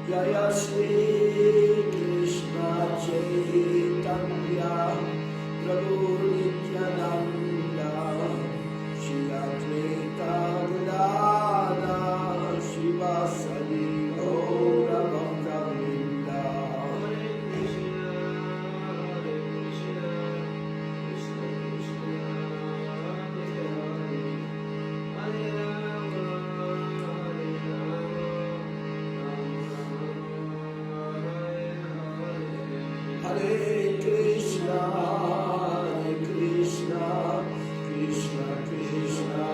Jaya Shri Krishna Chaitanya Prabhu Nityananda Shri Advaita Gadadhara Shivasadi Gaura Bhakta Vrinda. Hare Krishna, Krishna Krishna,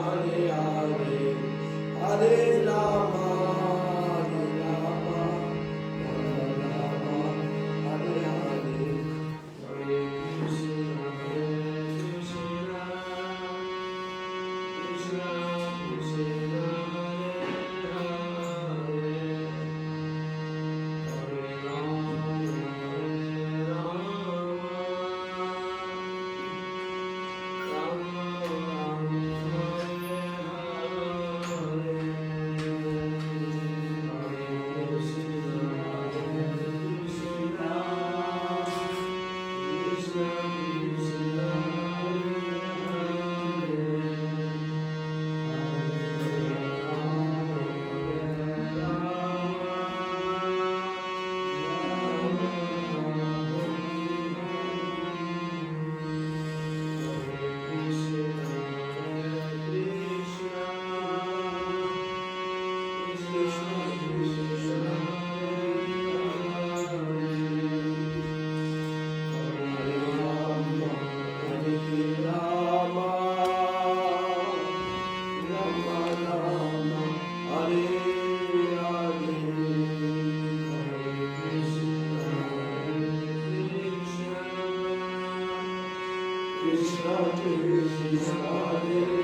Hare Hare, Hare Rama, Rama Rama, Hare Hare. Hare Krishna, Krishna Krishna, Hare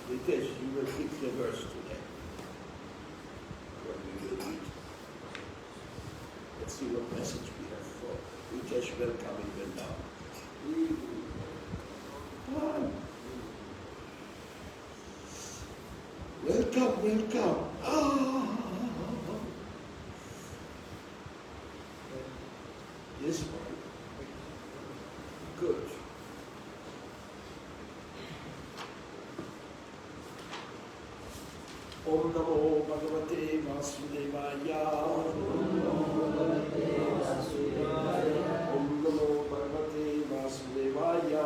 Because you will pick the verse today. What we will read. Let's see what message we have for Ritesh. Welcome in Vrindavan. Welcome, welcome. This one. Good. Om Namo Bhagavate Vasudevaya. Om Namo Bhagavate Vasudevaya.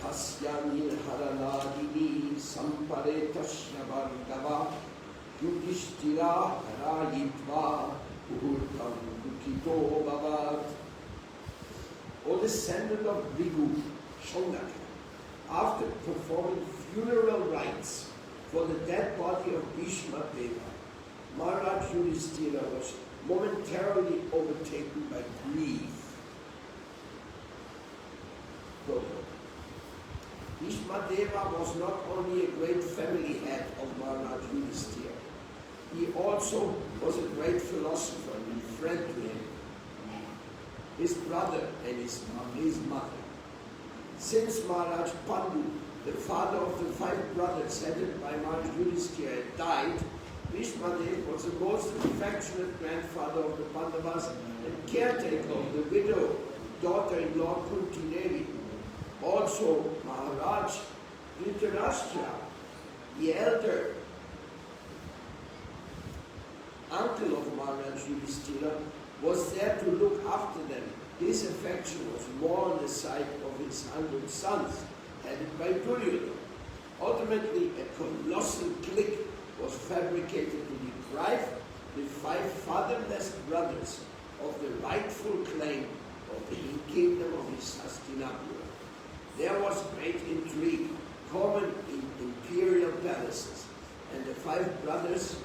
Asyani Haranadini Samparetasya Vrindavan Yudhishthira Harayitva Uhurtam Dukito Bhavat. O descendant of Bhrigu, Shongaka, after performing funeral rites for the dead body of Bhishma Deva, Maharaj Yudhishthira was momentarily overtaken by grief. Bhishma Deva was not only a great family head of Maharaj Yudhishthira, he also was a great philosopher and friend to him, his brother and his mother. Since Maharaj Pandu, the father of the 5 brothers headed by Maharaj Yudhishthira, had died, Bhishma Deva was the most affectionate grandfather of the Pandavas and caretaker of the widow, daughter-in-law Kunti Devi. Also, Maharaj Dhritarashtra, the elder uncle of Maharaj Yudhishthira, was there to look after them. His affection was more on the side of his 100 sons, headed by Duryodhana. Ultimately, a colossal clique was fabricated to deprive the 5 fatherless brothers of the rightful claim of the kingdom of his Hastinapura. There was great intrigue, common in imperial palaces, and the 5 brothers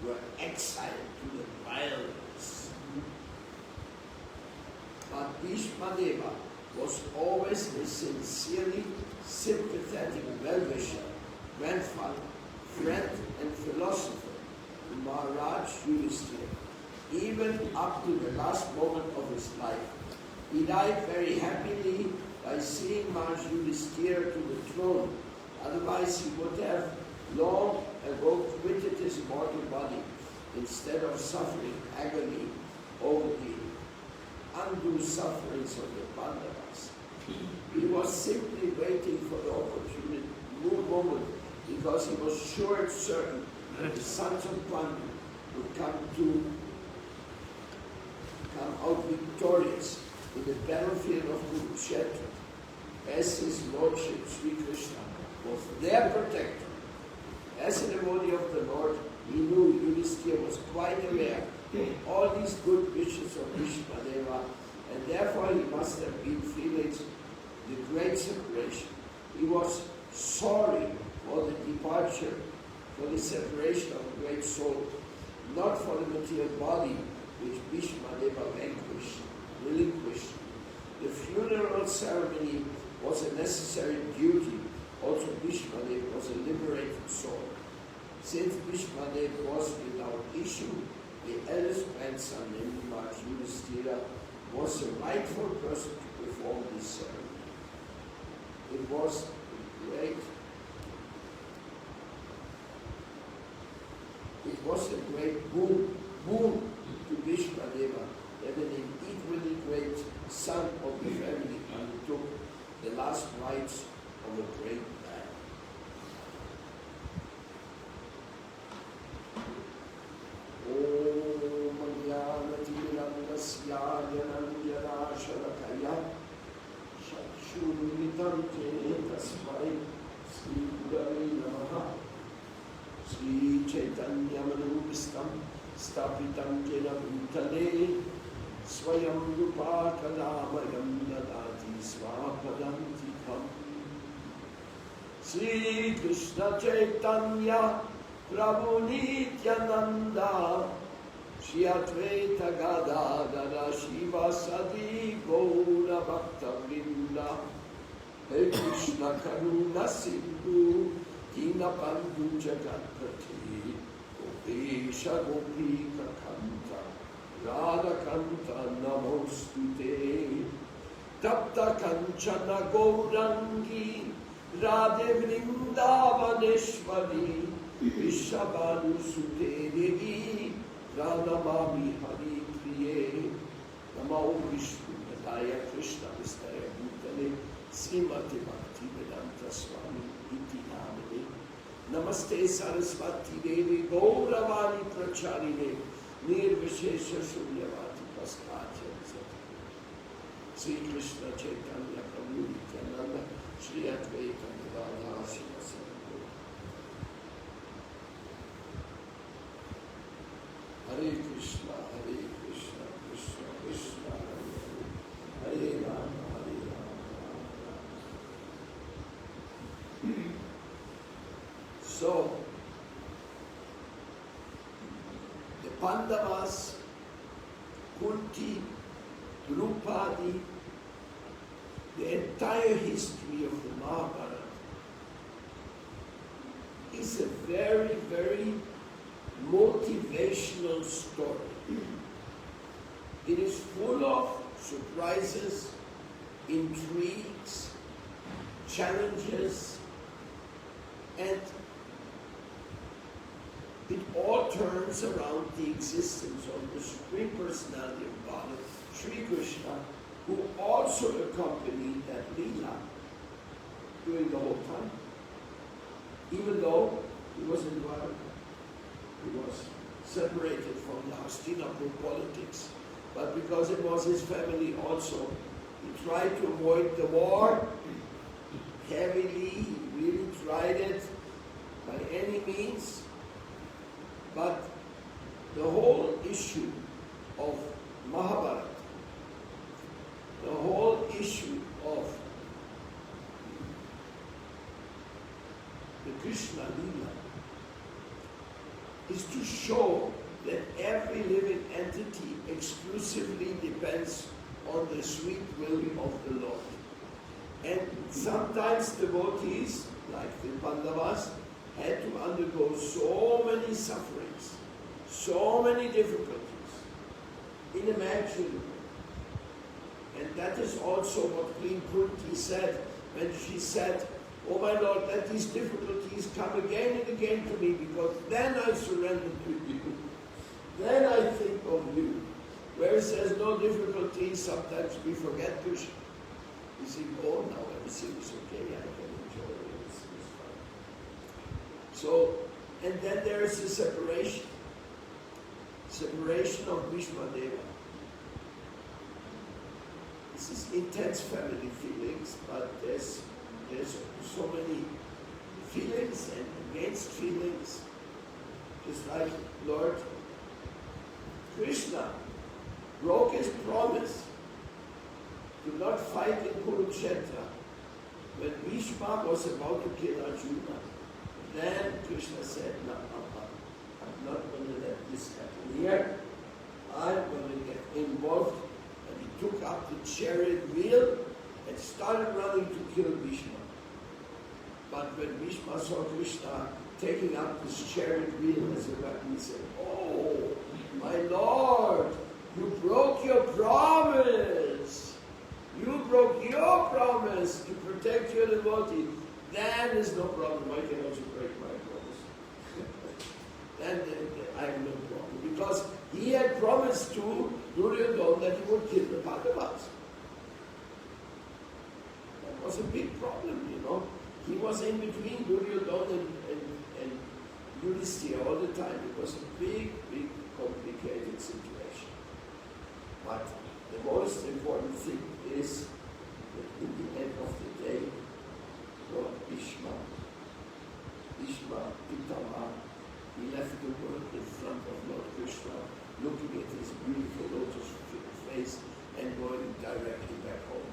were exiled to the wilderness. But Bhishma Deva was always a sincerely sympathetic well-wisher, grandfather, friend and philosopher to Maharaj Yudhishthira, even up to the last moment of his life. He died very happily by seeing Maharaj Yudhishthira to the throne. Otherwise he would have long ago quitted his mortal body instead of suffering agony over the undue sufferings of the Pandavas. He was simply waiting for the opportune moment because he was sure and certain that the sons of Pandu would come out victorious in the battlefield of Kurukshetra, as his Lordship Sri Krishna was their protector. As a devotee of the Lord, he knew Yudhishthira was quite aware of all these good wishes of Bhishma Deva, and therefore he must have been feeling the great separation. He was sorry for the departure, for the separation of a great soul, not for the material body which Bhishma Deva relinquished. The funeral ceremony was a necessary duty. Also Bhishma Deva was a liberated soul. Since Bhishma Deva was without issue, the eldest grandson named Maharaj Yudhishthira was the rightful person to perform this ceremony. It was a great boon to Bhishma Deva that an equally great son of the family undertook the last rites the great man. Om Jnanatimirandasya Jnananjanashalakaya Chakshurumritam Jnana Tasmai Sri Gurudeve Namaha. Sri Chaitanya Manubhistam Stapitam Jena Bhutale Swayam Rupa Kadamayam Dadati Svapadantikam. Sri Krishna Chaitanya Prabhu Nityananda Shri Advaita Gadadara Shivasadi Gaura Bhakta Vrinda. Hey Krishna Karuna Sindhu Dinabandhu Jagatpati Gopesha Gopika Kanta Radha Kanta Namostute Tapta Kanchana Gaurangi Radhe Vrindavaneshwari Vishabhanu Sute Devi Pranamami Hari Priye Namo Vishnu Padaya Krishna Vistaya Bhutale Srimati Bhakti Vedanta Swami Iti Namane Namaste Saraswati Devi Gauravani Pracharine Nirvishesha Sunyavati Paskatya Sri Krishna Chaitanya Prabhu Nityananda Shri Advaita Gadadhara Shivasadi. Hare Krishna, Krishna Krishna, Hare Rama, Hare Rama. So, the Pandavas, Kunti, Drupadi, the entire history of the Mahabharata is a very, very motivational story. It is full of surprises, intrigues, challenges, and it all turns around the existence of the Supreme Personality of God, Sri Krishna, who also accompanied that Leela during the whole time. Even though he was in Dwaraka, he was separated from the Hastinapur politics, but because it was his family also, he tried to avoid the war heavily. He really tried it by any means, but the whole issue of Mahabharata, the whole issue of the Krishna Leela is to show that every living entity exclusively depends on the sweet will of the Lord. And sometimes devotees, like the Pandavas, had to undergo so many sufferings, so many difficulties, unimaginable. And that is also what Queen Kunti said when she said, "Oh my Lord, let these difficulties come again and again to me, because then I surrender to you. Then I think of you." Whereas there's no difficulties, sometimes we forget Krishna. We think, "Oh, now everything is okay, I can enjoy it, it's fine." So, and then there is the separation of Bhishma Deva. This is intense family feelings, but there's so many feelings and against feelings. Just like Lord Krishna broke his promise to not fight in Kurukshetra when Bhishma was about to kill Arjuna. Then Krishna said, "No, I'm not going to let this happen here. I'm going to get involved." And he took up the chariot wheel and started running to kill Bhishma. But when Bhishma saw Krishna taking up this chariot wheel as a weapon, he said, "Oh, my Lord, you broke your promise. You broke your promise to protect your devotee. Then is no problem. I can also break my promise." then I have no problem. Because he had promised to Duryodhana that he would kill the Pandavas. That was a big problem, He was in between Duryodhana and Yudhishthira all the time. It was a big, big, complicated situation. But the most important thing is that in the end of the day, Lord Bhishma, Pitama, he left the world in front of Lord Krishna, looking at his beautiful lotus face and going directly back home.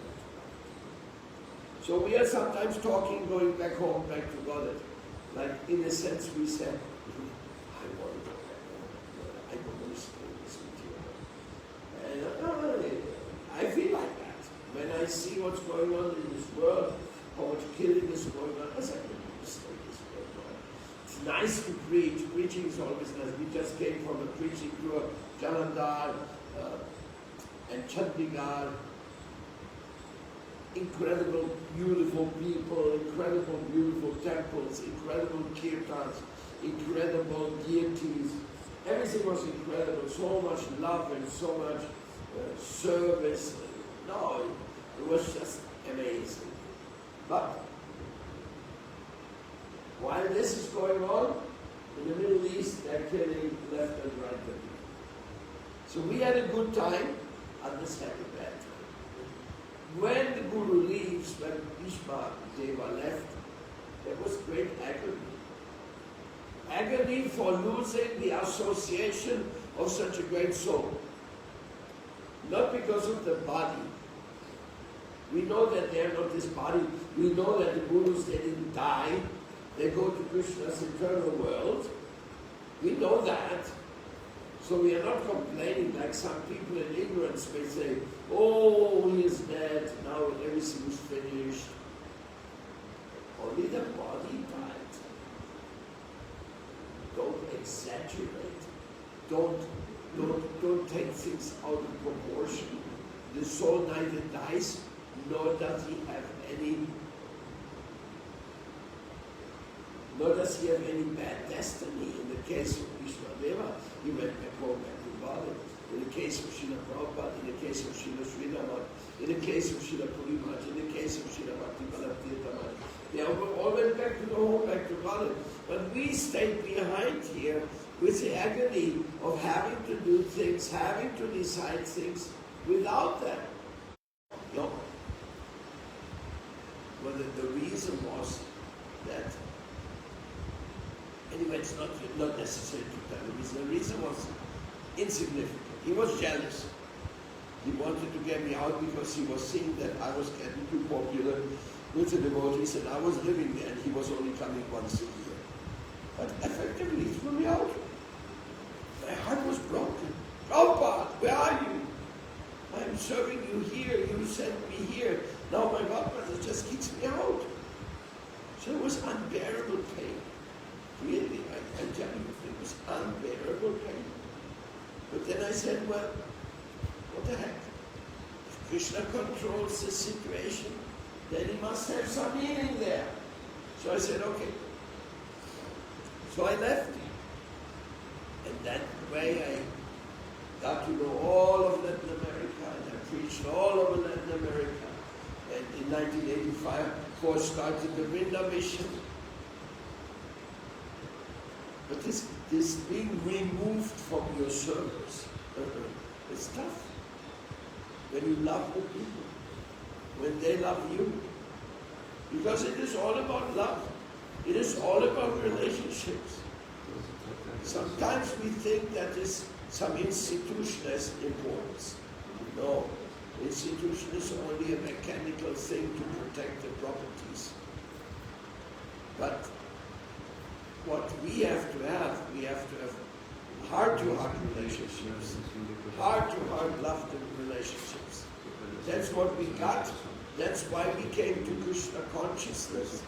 So we are sometimes talking, going back home, back to God. Like in a sense we said, I want to go back home. I don't want to stay in this material. And I feel like that. When I see what's going on in this world, how much killing is going on, I say, I don't want to stay in this world. It's nice to preach. Preaching is always nice. We just came from a preaching tour, Jalandhar and Chandigarh. Incredible, beautiful people, incredible, beautiful temples, incredible kirtans, incredible deities. Everything was incredible. So much love and so much service. No, it was just amazing. But while this is going on, in the Middle East, they're killing left and right. So we had a good time, others had a bad time. When the Guru leaves, when Bhishma Deva left, there was great agony. Agony for losing the association of such a great soul. Not because of the body. We know that they are not this body. We know that the Gurus, they didn't die. They go to Krishna's eternal world. We know that. So we are not complaining like some people in ignorance may say, oh, he is dead, now everything is finished. Only the body died. Don't exaggerate. Don't take things out of proportion. The soul neither dies, nor does he have any bad destiny. In the case of Vishnu Deva, he went back home, back to Bali. In the case of Srila Prabhupada, in the case of Srila Vrindavan, in the case of Srila Puri Maharaj, in the case of Srila Bhakti Maharaj, they all went back to the home, back to Bali. But we stayed behind here with the agony of having to do things, having to decide things without them. No. Well, the reason was that, anyway, it's not necessary to tell the reason. The reason was insignificant. He was jealous. He wanted to get me out because he was seeing that I was getting too popular with the devotees and I was living there and he was only coming once a year. But effectively, he threw me out. My heart was broken. Prabhupada, where are you? I am serving you here. You sent me here. Now my Godmother just kicks me out. So it was unbearable pain. Really, I tell you, it was unbearable pain. But then I said, well, what the heck? If Krishna controls the situation, then he must have some meaning there. So I said, okay. So I left. And that way I got to know all of Latin America, and I preached all over Latin America. And in 1985, of course, started the Vrindavan mission. But this being removed from your service, it's tough. When you love the people, when they love you, because it is all about love. It is all about relationships. Sometimes we think that some institution has importance. No, institution is only a mechanical thing to protect the properties. But what we have to have heart-to-heart relationships, heart-to-heart love relationships. That's what we got. That's why we came to Krishna consciousness.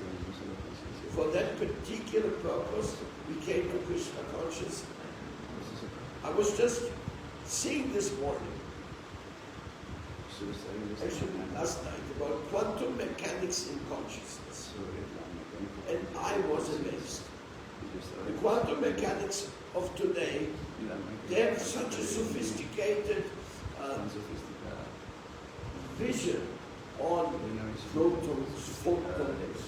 For that particular purpose, we came to Krishna consciousness. I was just seeing this morning, actually last night, about quantum mechanics in consciousness. And I was amazed. The quantum mechanics of today, they have such a sophisticated vision on protons, photons,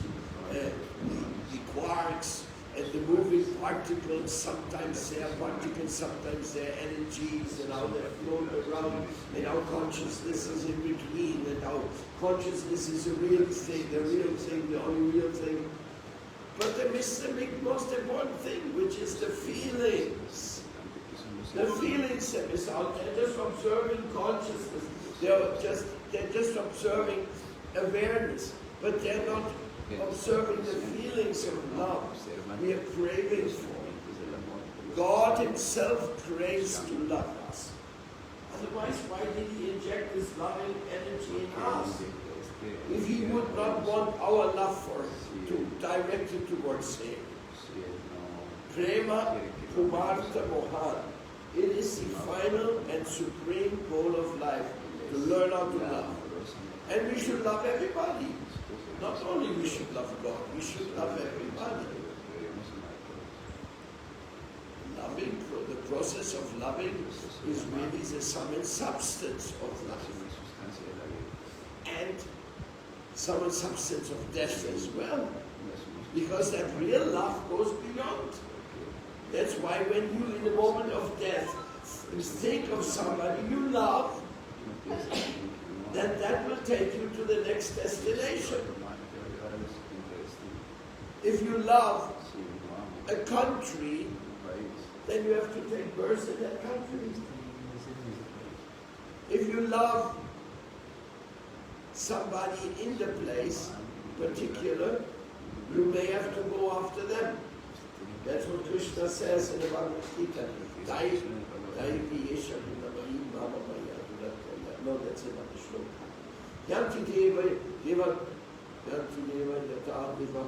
the quarks and the moving particles, sometimes they are particles, sometimes they are energies, and how they float around, and our consciousness is in between, and our consciousness is a real thing, the only real thing. But they miss the most important thing, which is the feelings. The feelings they miss out. They're just observing consciousness. They're just observing awareness, but they're not observing the feelings of love we are craving for. God Himself craves to love us. Otherwise, why did He inject this loving energy in us? If He would not want our love for Him, to direct it towards Him. Prema Pumartha Mohan. It is the final and supreme goal of life, to learn how to love. And we should love everybody. Not only we should love God, we should love everybody. Loving, the process of loving is really the sum and substance of love. And sum and substance of death as well. Because that real love goes beyond. That's why when you, in the moment of death, think of somebody you love, then that will take you to the next destination. If you love a country, then you have to take birth in that country. If you love somebody in the place, particular, you may have to go after them. That's what Krishna says in the Bhagavad Gita. No, that's another shloka. Yanti deva yata deva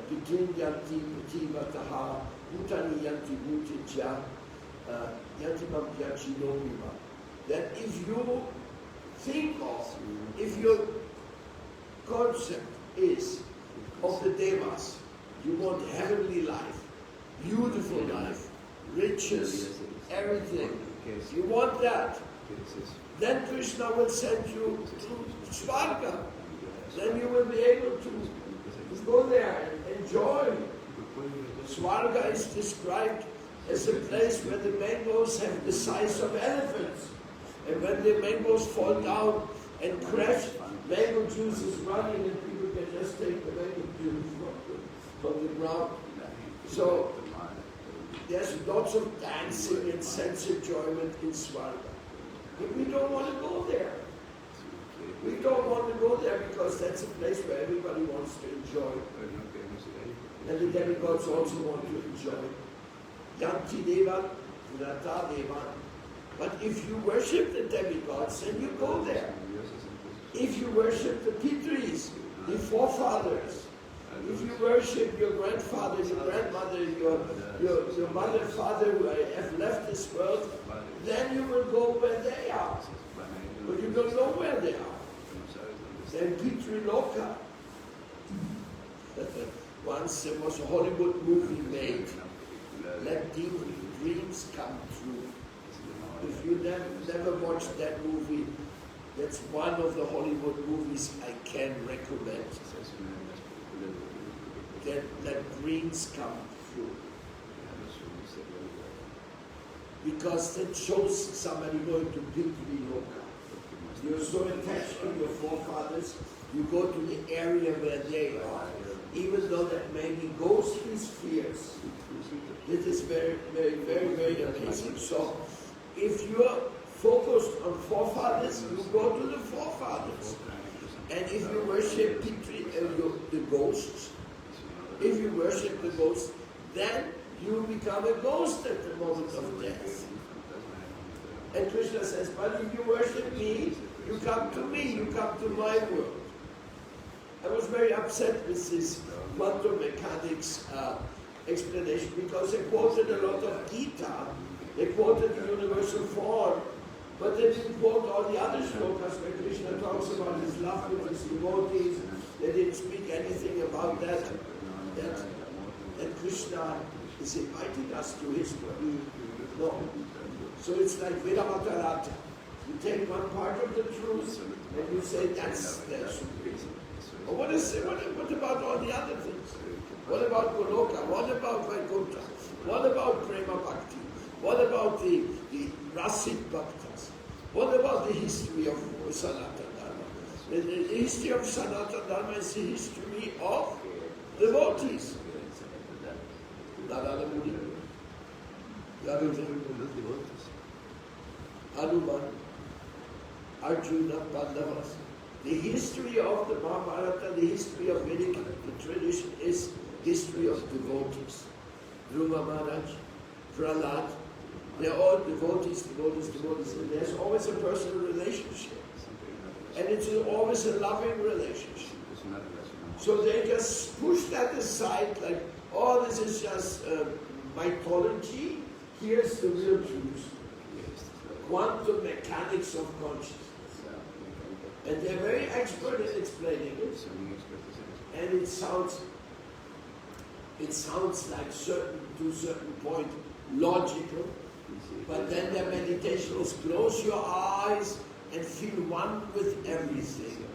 pitin yanti pitiva taha bhutani yanti bhutitya yanti mampyachi noviva. That if you think of, if your concept is of the devas, you want heavenly life, beautiful life, riches, everything, you want that, then Krishna will send you to Svarga. Then you will be able to go there and enjoy. Svarga is described as a place where the mangoes have the size of elephants. And when the mangoes fall down and crash, mango juice is running and people can just take the mango juice from the ground. So there's lots of dancing and sense enjoyment in Svarga. But we don't want to go there. We don't want to go there because that's a place where everybody wants to enjoy. And the demigods also want to enjoy. Yanti deva, Vrata deva. But if you worship the demigods, then you go there. If you worship the Pitris, the forefathers, if you worship your grandfather, your grandmother, your mother, father who have left this world, then you will go where they are. But you don't know where they are. Then Pitri Loka. Once there was a Hollywood movie made, Let Dreams Come True. If you never watched that movie, that's one of the Hollywood movies I can recommend. That dreams come true. Because that shows somebody going to Pitri Loka. You're so attached to your forefathers, you go to the area where they are, even though that may be ghostly spheres. It is very, very, very, very amazing. So, if you're focused on forefathers, you go to the forefathers. And if you worship the ghosts, if you worship the ghosts, then you become a ghost at the moment of death. And Krishna says, but if you worship me, you come to me, you come to my world. I was very upset with this quantum mechanics explanation because they quoted a lot of Gita, they quoted the universal form, but they didn't quote all the other shlokas where Krishna talks about his love with his devotees. They didn't speak anything about that Krishna is inviting us to his world. No. So it's like Vedamatarata. You take one part of the truth and you say that's the supreme. Or what about all the other things? What about Goloka? What about Vaikuntha? What about Prema Bhakti? What about the Rasit Bhaktas? What about the history of Sanatana Dharma? The history of Sanatana Dharma is the history of devotees. Narada Muni, Hanuman, Arjuna, Pandavas. The history of the Mahabharata, the history of Vedic tradition is history of devotees. Dhruva Maharaj, Prahlad, they're all devotees. And there's always a personal relationship. And it's always a loving relationship. So they just push that aside like, oh, this is just mythology. Here's the real truth. Quantum mechanics of consciousness. And they're very expert in explaining it. And it sounds like to a certain point logical. But then their meditation is close your eyes and feel one with everything.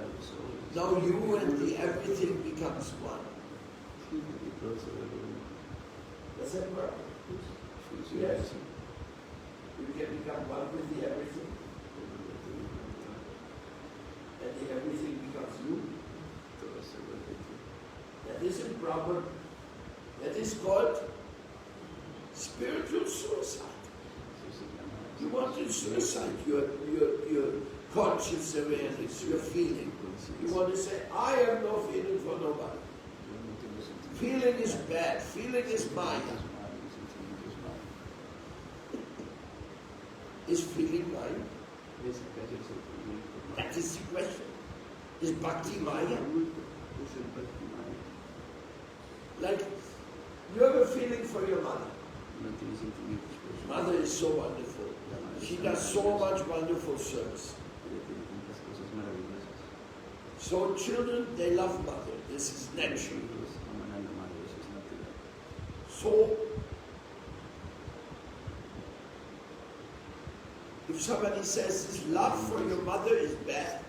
Now you and the everything becomes one. Does that work? Yes. You can become one with the everything. And the everything becomes you. That isn't proper. That is called spiritual suicide. You want to suicide your conscious awareness, your feeling. You want to say, I have no feeling for nobody. Feeling is bad. Feeling is Maya. Is feeling Maya? That is the question. Is Bhakti Maya? Like, you have a feeling for your mother. Mother is so wonderful. She does so much wonderful service. So children, they love mother. This is natural. So, if somebody says this love for your mother is bad,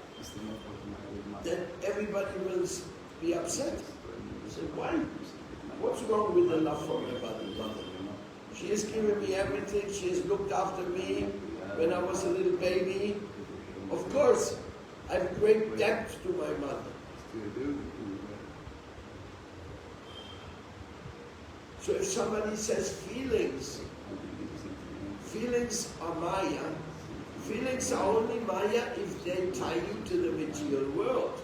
then everybody will be upset. Say, why? What's wrong with the love for my mother? She has given me everything. She has looked after me when I was a little baby. Of course, I have great debt to my mother. So if somebody says feelings are Maya, feelings are only Maya if they tie you to the material world.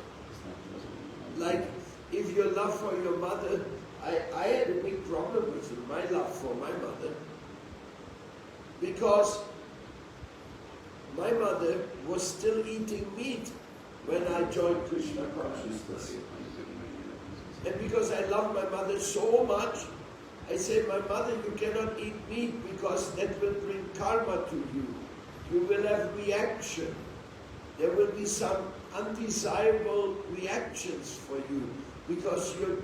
Like, if your love for your mother, I had a big problem with my love for my mother, because my mother was still eating meat when I joined Krishna consciousness. And because I love my mother so much, I said, my mother, you cannot eat meat because that will bring karma to you. You will have reaction. There will be some undesirable reactions for you because you're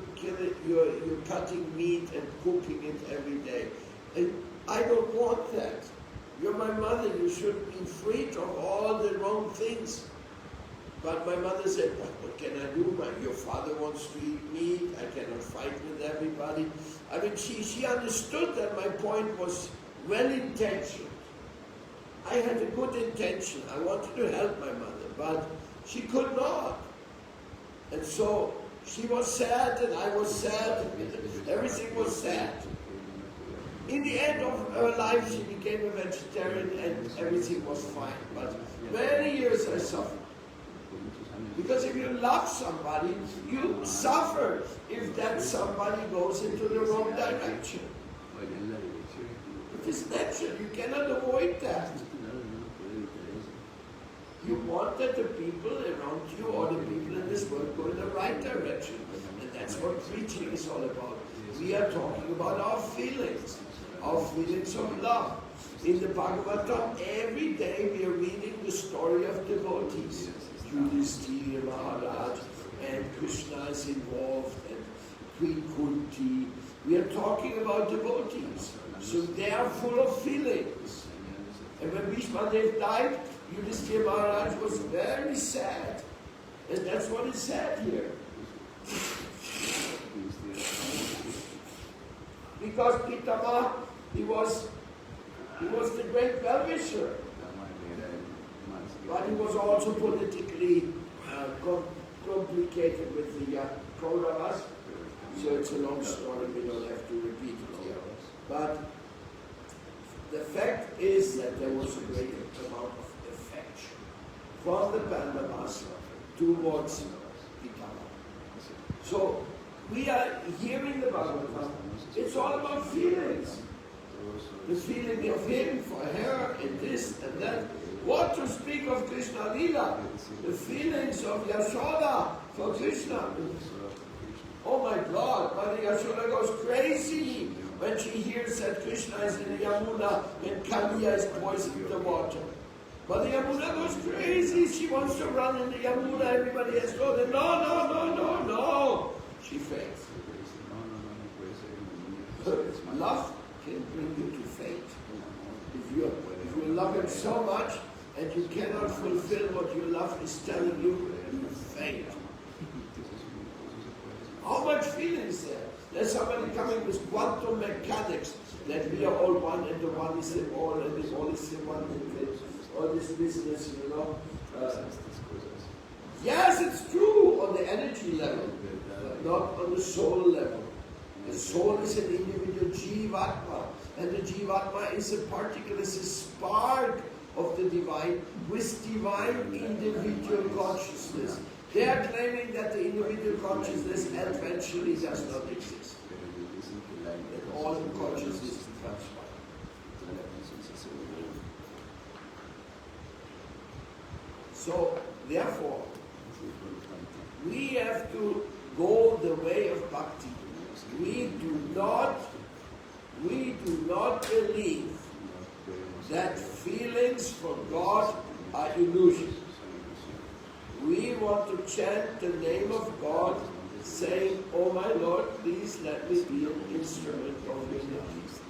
cutting meat and cooking it every day. And I don't want that. You're my mother, you should be freed of all the wrong things. But my mother said, what can I do? Your father wants to eat meat, I cannot fight with everybody. I mean, she understood that my point was well-intentioned. I had a good intention. I wanted to help my mother, but she could not. And so she was sad and I was sad. Everything was sad. In the end of her life, she became a vegetarian and everything was fine. But many years I suffered. Because if you love somebody, you suffer if that somebody goes into the wrong direction. It is natural, you cannot avoid that. You want that the people around you or the people in this world go in the right direction. And that's what preaching is all about. We are talking about our feelings of love. In the Bhagavatam, every day we are reading the story of devotees. Yudhishthira, Maharaj, and Krishna is involved, and Queen Kunti. We are talking about devotees. So they are full of feelings. And when Bhishmadev died, Yudhishthira Maharaj was very sad. And that's what is said here. Because Pitama, he was the great well-wisher. But he was also politically complicated with the Kauravas. So it's a long story, we don't have to repeat it here. But the fact is that there was a great amount of affection from the Pandavas towards Pitama. So we are hearing the Bhagavatam. It's all about feelings. The feeling of him for her and this and that. What to speak of Krishna Lila? The feelings of Yashoda for Krishna. Oh my God, Mother Yashoda goes crazy when she hears that Krishna is in the Yamuna and Kaliya is poisoning the water. Mother Yamuna goes crazy. She wants to run in the Yamuna. Everybody has told her, no. She faints. Love can bring you to faint. If you love him so much and you cannot fulfill what your love is telling you, you faint. How much feeling is there? There's somebody coming with quantum mechanics that we are all one and the one is the all and the all is the one and all this business, you know. Yes, it's true on the energy level, but not on the soul level. The soul is an individual Jivatma, and the Jivatma is a particle, is a spark of the divine with divine individual consciousness. They are claiming that the individual consciousness eventually does not exist. That all consciousness is transformed. So, therefore, we have to go the way of bhakti. We do not believe that feelings for God are illusions. We want to chant the name of God, saying, "Oh my Lord, please let me be an instrument of your love.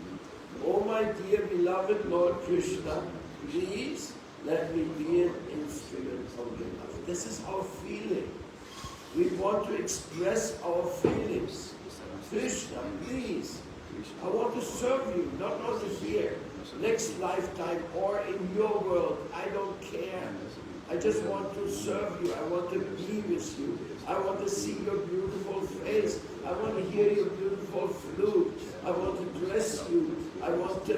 Oh my dear beloved Lord Krishna, please let me be an instrument of your love." This is our feeling. We want to express our feelings. Krishna, please, I want to serve you, not only here, next lifetime or in your world. I don't care. I just want to serve you. I want to be with you. I want to see your beautiful face. I want to hear your beautiful flute. I want to dress you. I want to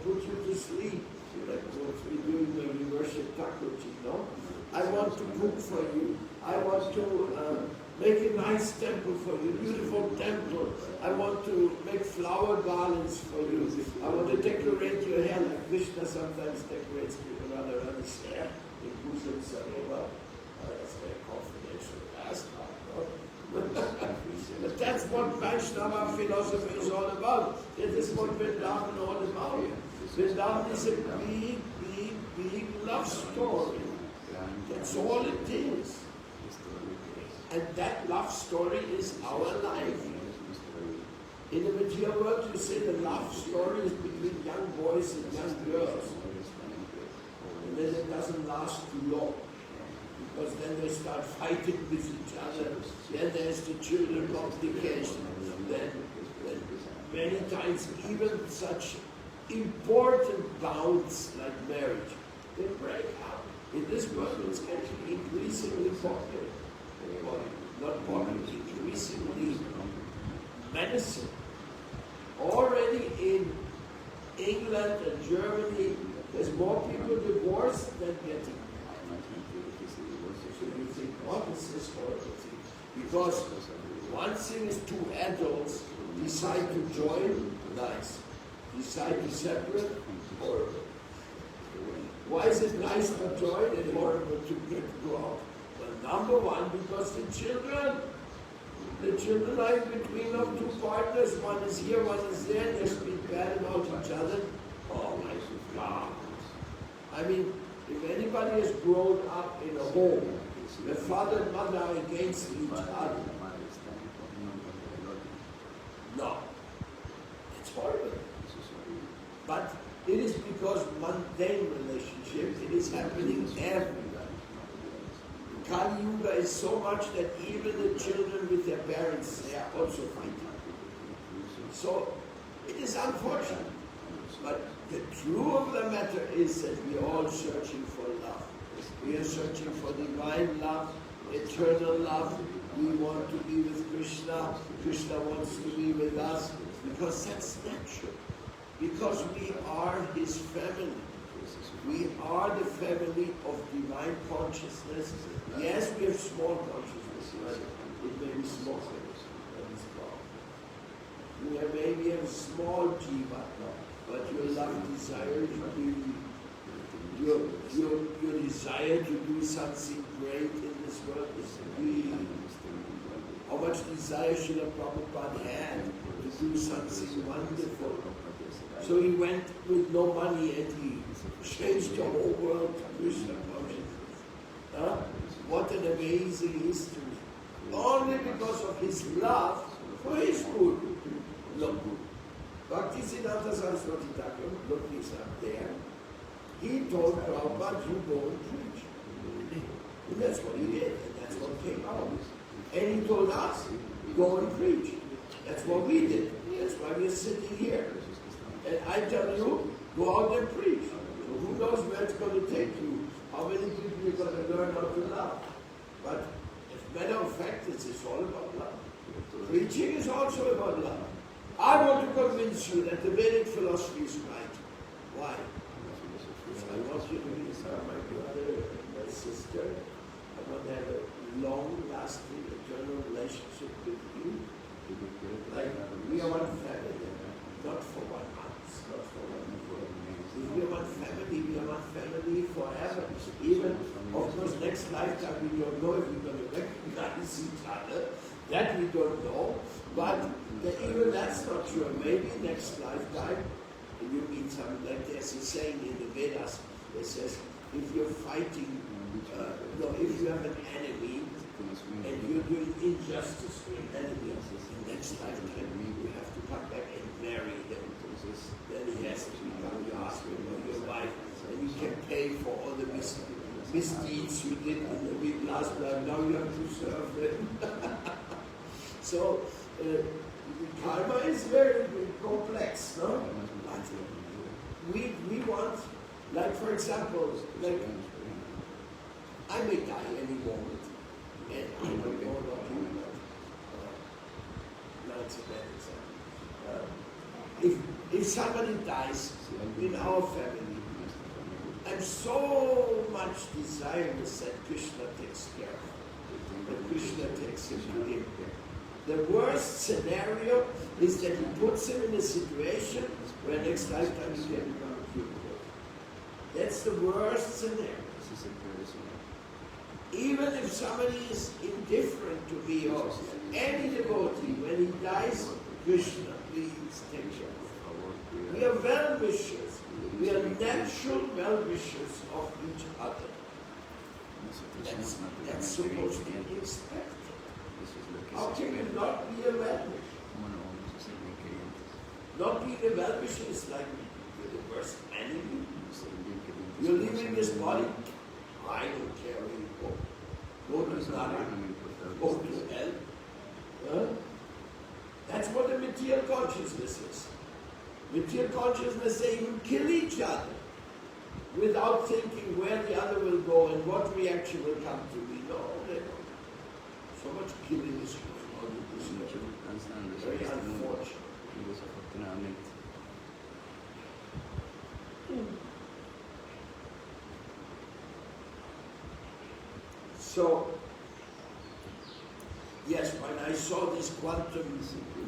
put you to sleep. Like what we do when we worship Thakurji, no? I want to cook for you. I want to make a nice temple for you, beautiful temple. I want to make flower garlands for you. I want to decorate your hair like Krishna sometimes decorates people around his hair. That's very confidential. But that's what Vaishnava philosophy is all about. That is what Vrindavan is all about. Vrindavan is a big love story. That's all it is. And that love story is our life. In the material world, you say the love story is between young boys and young girls. And then it doesn't last too long. Because then they start fighting with each other. Then there's the children complication. Then many times even such important bonds like marriage, they break up. In this world, it's getting increasingly popular. Not popular, increasingly menacing. Already in England and Germany, there's more people divorced than getting married. So you think, what is this horrible thing? Because one thing is two adults decide to join, nice. Decide to separate, horrible. Why is it nice to join and horrible to go out? Well, number one, because the children are in between of two partners. One is here, one is there, and they speak bad about each other. Oh my God. I mean, if anybody has grown up in a home where father and mother are against each other, no. It's horrible. But it is because mundane relationship, it is happening everywhere. You Kali Yuga is so much that even the children with their parents, they are also fighting. So, it is unfortunate. But the truth of the matter is that we are all searching for love. We are searching for divine love, eternal love. We want to be with Krishna. Krishna wants to be with us. Because that's natural. Because we are his family. We are the family of divine consciousness. Yes, we have small consciousness, but it may be small. We have maybe a small jiva, but your love desire to be, your desire to do something great in this world is big. How much desire Srila Prabhupada had to do something wonderful. So he went with no money and he changed the whole world to Krishna consciousness. What an amazing history. Only because of his love for his guru. Look, Bhaktisiddhanta Saraswati Thakur, look, he's up there. He told Prabhupada, you go and preach. And that's what he did, and that's what came out. And he told us, go and preach. That's what we did. That's why we're sitting here. And I tell you, go out and preach. So who knows where it's going to take you? How many people you're going to learn how to love? But as a matter of fact, it's all about love. Preaching is also about love. I want to convince you that the Vedic philosophy is right. Why? I want you to become my brother, my sister. I want to have a long-lasting, eternal relationship with you. Like, we are one family, not for 1 month, not for 1 year. If we are one family, we are one family forever. Even, of course, next lifetime we don't know if we're going to recognize each other. That we don't know. But even that's not sure. Maybe next lifetime you meet someone, like there's a saying in the Vedas that says, if you're fighting, if you have an enemy and you're doing injustice to an enemy, in next lifetime you have to come back and marry him. Then he has to become your husband or your wife, and you can pay for all the misdeeds you did in the last life. Now you have to serve them. So, karma is very complex, no? But we want, like for example, like I may die any moment, and I don't know what you know. Now it's a bad example. If somebody dies in our family, I'm so much desirous that Krishna takes care of him, that Krishna takes him to him. The worst scenario is that he puts him in a situation where next lifetime he can become a pure devotee. That's the worst scenario. Even if somebody is indifferent to me or any devotee, when he dies, Krishna, please take care of him. We are well-wishers. We are natural well-wishers of each other. That's supposed to be expected. How can you not be a well-wisher? Not being a well-wisher is like you're the worst enemy. You're leaving this body. I don't care where you go. Go to Nara. Go to hell. Huh? That's what the material consciousness is. Material consciousness, they even kill each other without thinking where the other will go and what reaction will come to me. No, they don't. So much killing is going on in this world. Very unfortunate. So, yes, when I saw this quantum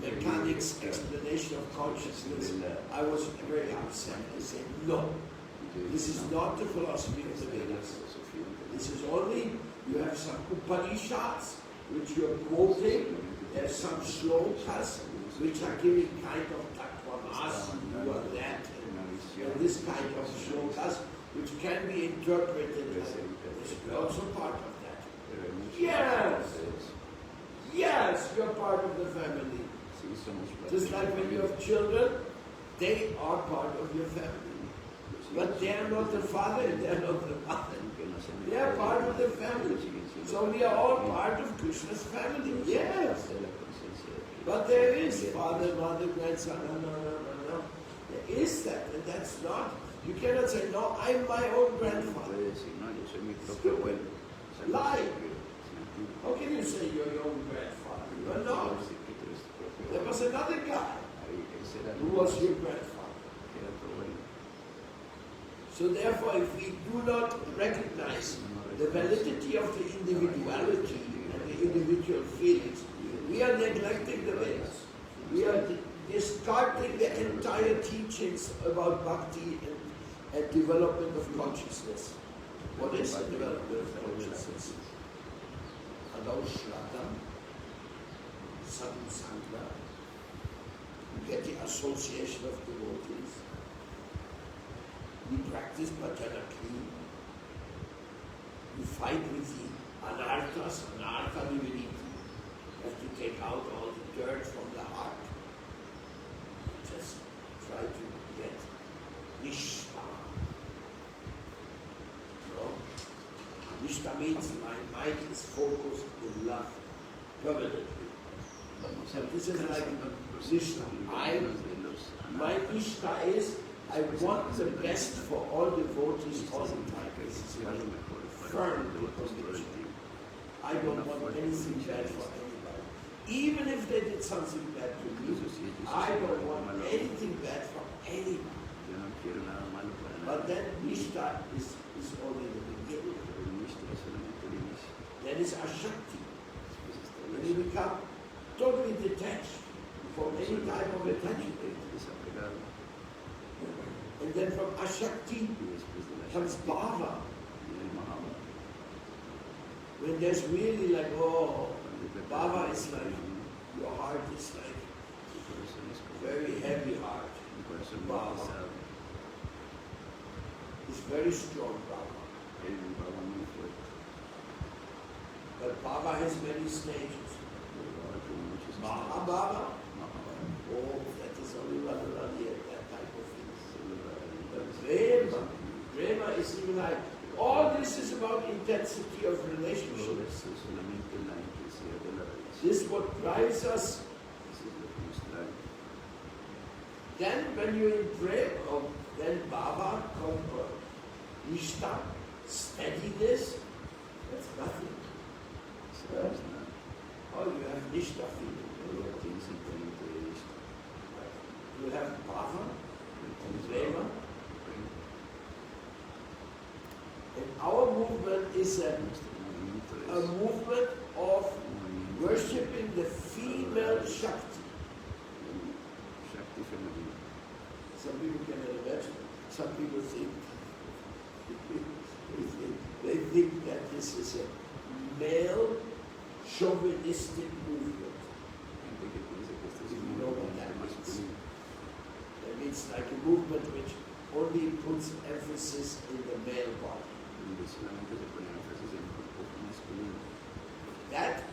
mechanics explanation of consciousness, I was very upset. I said, no, this is not the philosophy of the Vedas. This is only, you have some Upanishads, which you are quoting, there's some shlokas, which are giving kind of tattvamas, you are that, and this kind of shlokas, which can be interpreted as also part of that. Yes! Yes, you're part of the family. Just like when you have children, they are part of your family. But they are not the father, they are not the mother. They are part of the family. So we are all part of Krishna's family, yes. But there is father, mother, grandson, no. There is that, and that's not. You cannot say, no, I'm my own grandfather. Lie. How can you say you're your own grandfather? You are not. There was another guy who was your grandfather. So therefore, if we do not recognize the validity of the individuality and the individual feelings, we are neglecting the Vedas. We are discarding the entire teachings about bhakti and development of consciousness. What is the development of consciousness? Adaushratam, sadhusanga, you get the association of devotees. We practice bhajana clean. You fight with the anarthas, anartha vividiti. You have to take out all the dirt from the heart. Just try to get nishta. No? Nishta means my mind is focused in love permanently. So this is like nishta. My nishta is I want the best for all devotees all the time. This is my firm conviction. I don't want anything bad for anybody. Even if they did something bad to me, I don't want anything bad for anybody. But then Nishta is only the beginning. That is Ashakti. When you become totally detached from any type of attachment. And then from Ashakti comes Bhava. When there's really like, oh, Bhava is like, your heart is like, very heavy heart. Bhava. It's very strong Bhava. But Bhava has many stages. Mahabhava. Oh, that is only Radharani, that type of thing. But Prema is even like, all this is about intensity of relationships. This is what drives us. Then when you're in Prema, then Bhava comes, Nishta, steadiness, that's nothing. Oh, you have Nishta feeling. You have Bhava, Prema. And our movement is a movement of worshipping the female Shakti. Some people cannot imagine. Some people think they think that this is a male chauvinistic movement. You know what that means? That means like a movement which only puts emphasis in the male body. That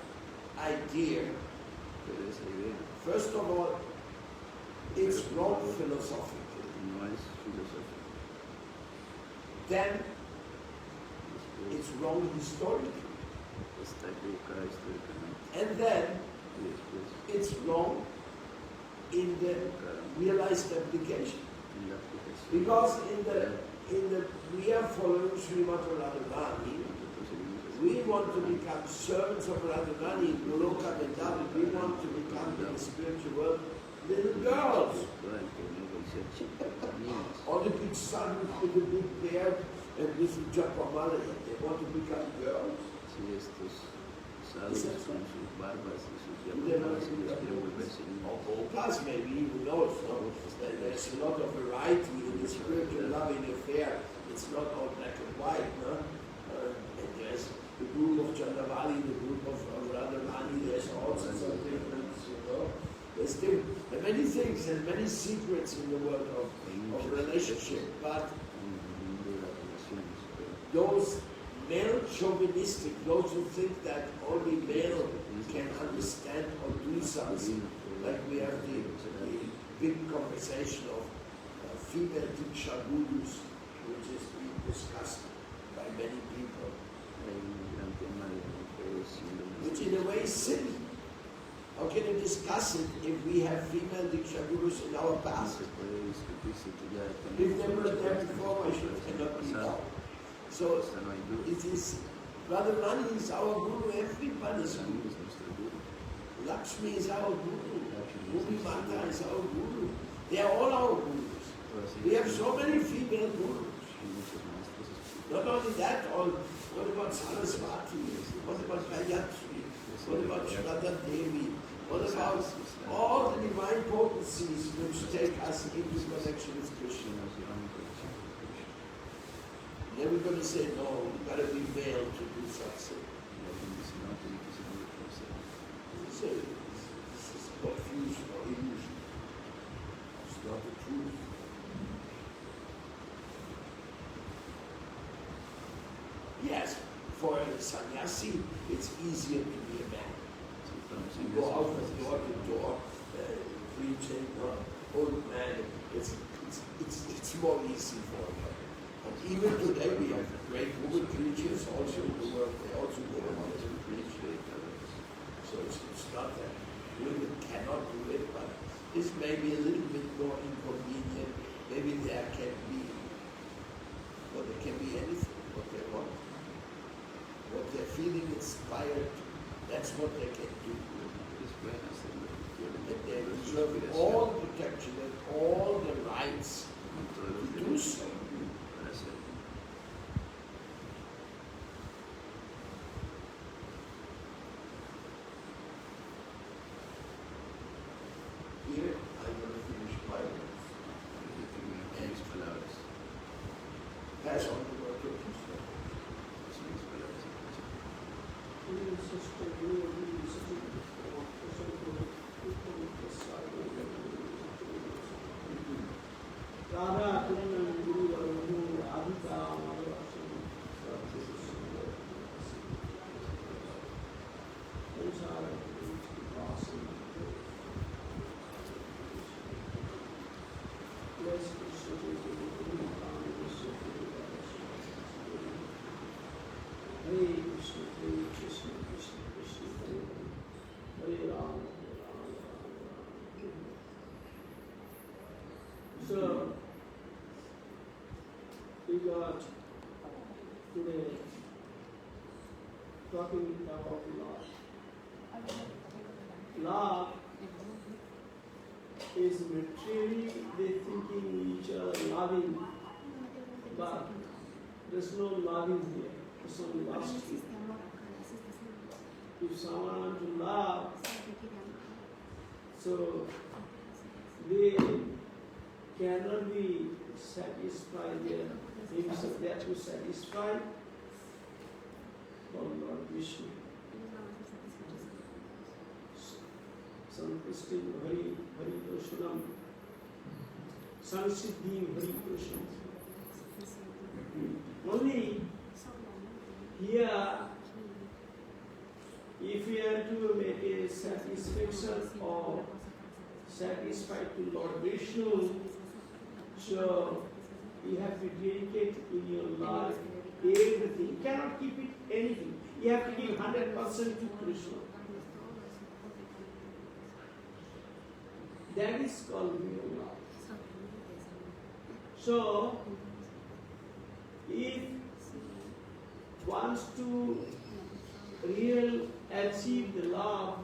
idea, first of all, it's wrong philosophically. Then, it's wrong historically. And then, it's wrong in the realized application. Because we are following Srimati Radharani. We want to become servants of Radharani, Goloka Vrindavan. We want to become in the spiritual world little girls. Or the big son with the big beard and with the Japamala. They want to become girls. Or plus maybe, who knows, no? There's a lot of variety in the spiritual loving affair. It's not all black and white, no? And there's the group of Chandavali, the group of Radharani, there's all sorts of difference, you know? There's many things and many secrets in the world of relationship, but those male chauvinistic, those who think that only male can understand or do something, like we have the big conversation of female Diksha gurus, which is being discussed by many people, which in a way is silly. How can you discuss it if we have female Diksha Gurus in our past? If they were there before, I should cannot be now. So it is, Radharani is our Guru, everybody's Guru. Lakshmi is our Guru, Bhumi Mata is our Guru. They are all our Gurus. We have so many female Gurus. Not only that, what about Saraswati? What about Gayatri? What about Shraddha Devi? What about all the divine potencies which take us into connection with Krishna? Then we're going to say, no, we've got to be male to do such thing. So, this is confusion or illusion. It's not the truth. Yes, for a sannyasi, it's easier to be a man. You go out from door to door, preaching, old man, it's more easy for them. And even today we have great women preachers also in the world, they also go out and preach. So it's not that women cannot do it, but this may be a little bit more inconvenient. Maybe there can be anything, what they want. What they're feeling inspired, that's what they can do. And they deserve all the protection and all the rights to do so. Here, I'm going to finish my words. And pass on the word to Krishna. Radha Kunam Guru Arunu Adhika Hare Krishna, Hare Krishna, Krishna Krishna, Hare Hare, Hare Rama, Hare Rama. So, we got today talking about love. Love is materially they thinking each other loving, but there's no loving here. It's only lusty. If someone wants to love, so they cannot be satisfied there. Himself they have to satisfy for Lord Vishnu. Sankristim Hari Hari Krishnam Sansiddhim Hari Krishnam. Only here, if we are to make a satisfaction or satisfied to Lord Vishnu, so you have to dedicate in your life everything. You cannot keep it anything. You have to give 100% to Krishna. That is called real love. So, if wants to real achieve the love,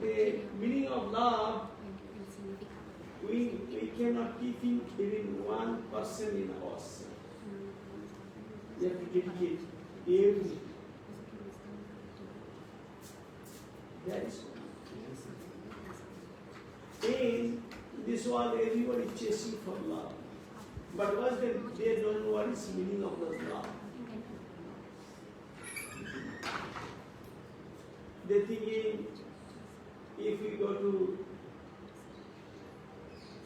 the meaning of love, we cannot keep in even 1% in ourselves. We have to dedicate everything. That is in this world everybody is chasing for love. But once they don't know what is the meaning of the love. They thinking if we go to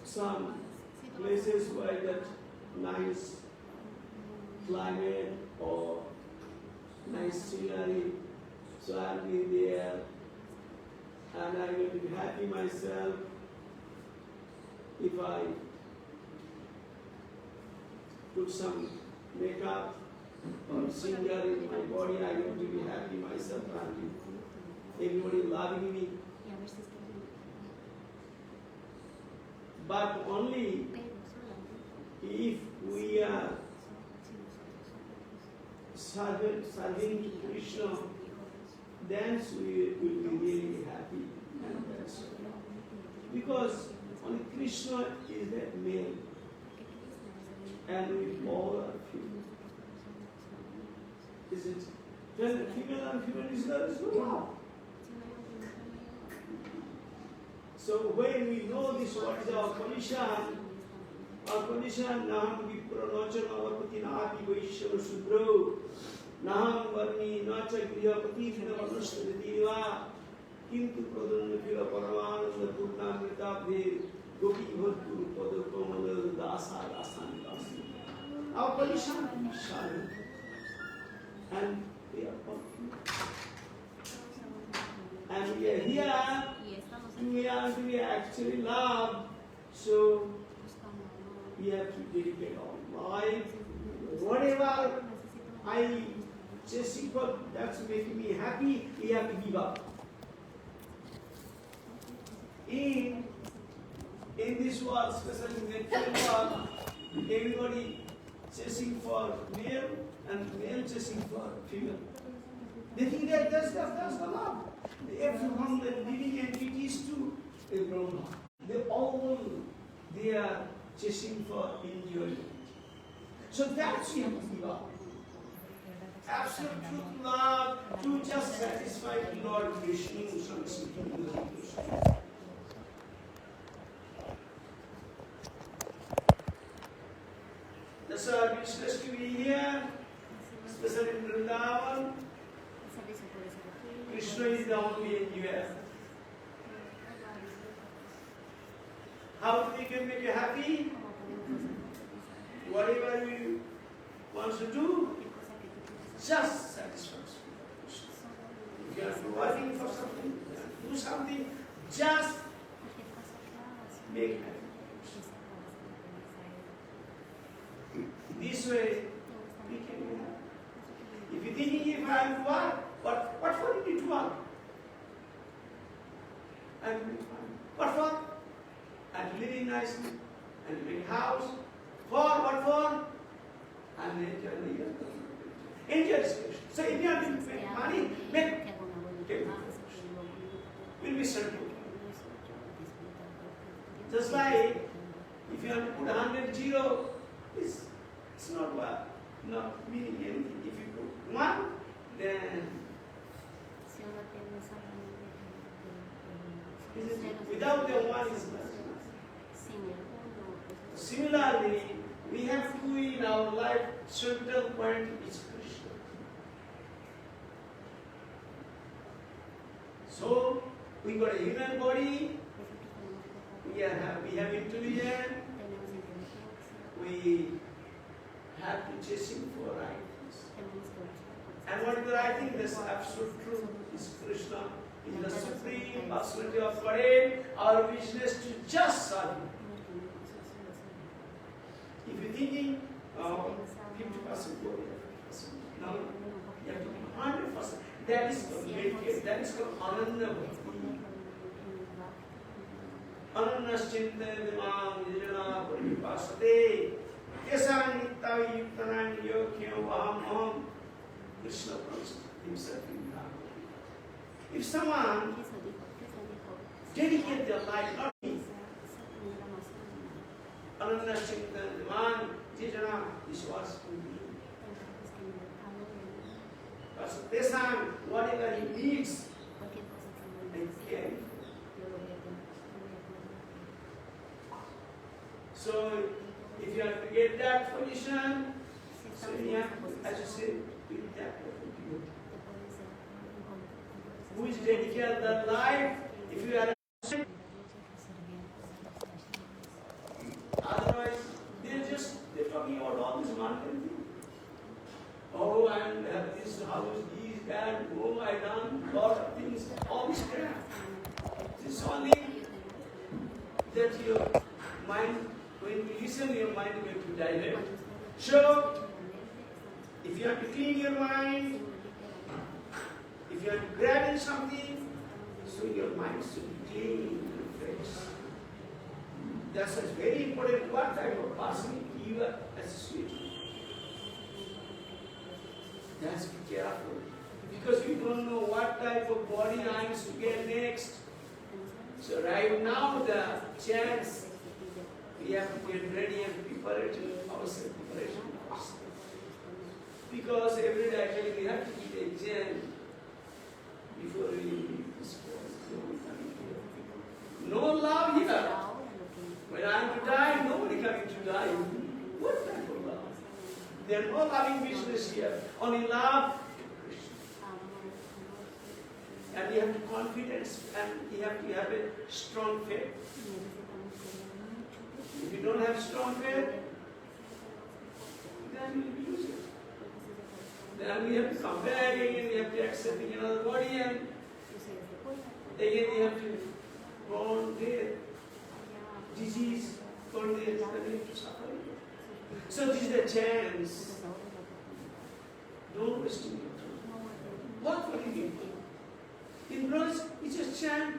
some places where that nice climate or nice scenery, so I'll be there and I'm going to be happy myself if I put some makeup or singer in my body, I want to be happy myself, everybody loving me. But only if we are serving Krishna, then we will be really happy. And that's because only Krishna is that male, and we all are female. Is it? Then female and female is there is no love. So when we know this, what is our condition, naham vipra nacha navapati napi vaishyava sudro, naham varni nacha grihapati vinavanushtavidiva, kintu pradhanna pira paramananda purnamritabhe, gopi bhaktu padakamala dasa dasani dasi. Our condition is silent. And we are confused. And we are here. We are actually love, so we have to dedicate our life. Whatever I chasing for, that's making me happy, we have to give up. In this world, especially in the material world, everybody chasing for male and male chasing for female. They think that that's the love. Everyone, the living entities too, is Brahma. They are chasing for enjoyment. So that's we have to give up. Absolute truth love to just satisfy Lord Vishnu. That's our business to be here, especially in Vrindavan. Krishna is the only enjoyer. How we can make you happy? Whatever you want to do, just satisfy Krishna. If you are working for something, do something, just make happy. This way, we can be happy. If you think if I am work, what for you need to work? And what for? And living nicely, and living house. For what for? And enjoy the year. Enjoy the situation. So if you have to make money, will be certain. Just like if you have to put 100 zero, it's not meaning anything. If you put 1, then without the 1 is nothing. Similarly, we have to in our life central point is Krishna. So we got a human body, we have intelligence, we have to chasing for right things. And what is the right thing? This absolute truth is Krishna, is the supreme personality of Godhead. Our business to just serve Him. If you're thinking 50% go, 50%, no, you have to be 100%. That is called meditate. That is called ananda bhakti. Ananaschinta vimam nijana paripasate kesang nittavi yuktanang yogyam aham. Krishna promised himself in that. If someone dedicate their life not me, Ananaschinta vimam nijana, this was Pesang, whatever he needs, they carry. So, if you have to get that position, so you have to, as you say, be that person. Who is dedicated that life? If you are otherwise, they're talking about all this mountain thing. Oh, I have this house, this, that, oh, I done lot of things, all this crap. It's only that your mind, when you listen, your mind is going to divert. So, if you have to clean your mind, if you are grabbing something, so your mind should be clean and fresh. That's why it's very important what type of person you are associated with. Just be careful. Because you don't know what type of body lines to get next. So right now the chance, we have to get ready and prepare ourselves. Because every day actually we have to give the exam before we leave this world. No love here. When I am to die, nobody coming to die. What type of love? There is no loving business here. Only love. And you have to confidence and you have to have a strong faith. If you don't have strong faith, then you will lose it. Then we have to come back again, we have to accept another body, and again we have to born death, disease, born death, and we have to suffer. So this is the chance. Don't waste your time. What for you? In bronze, it's a chant.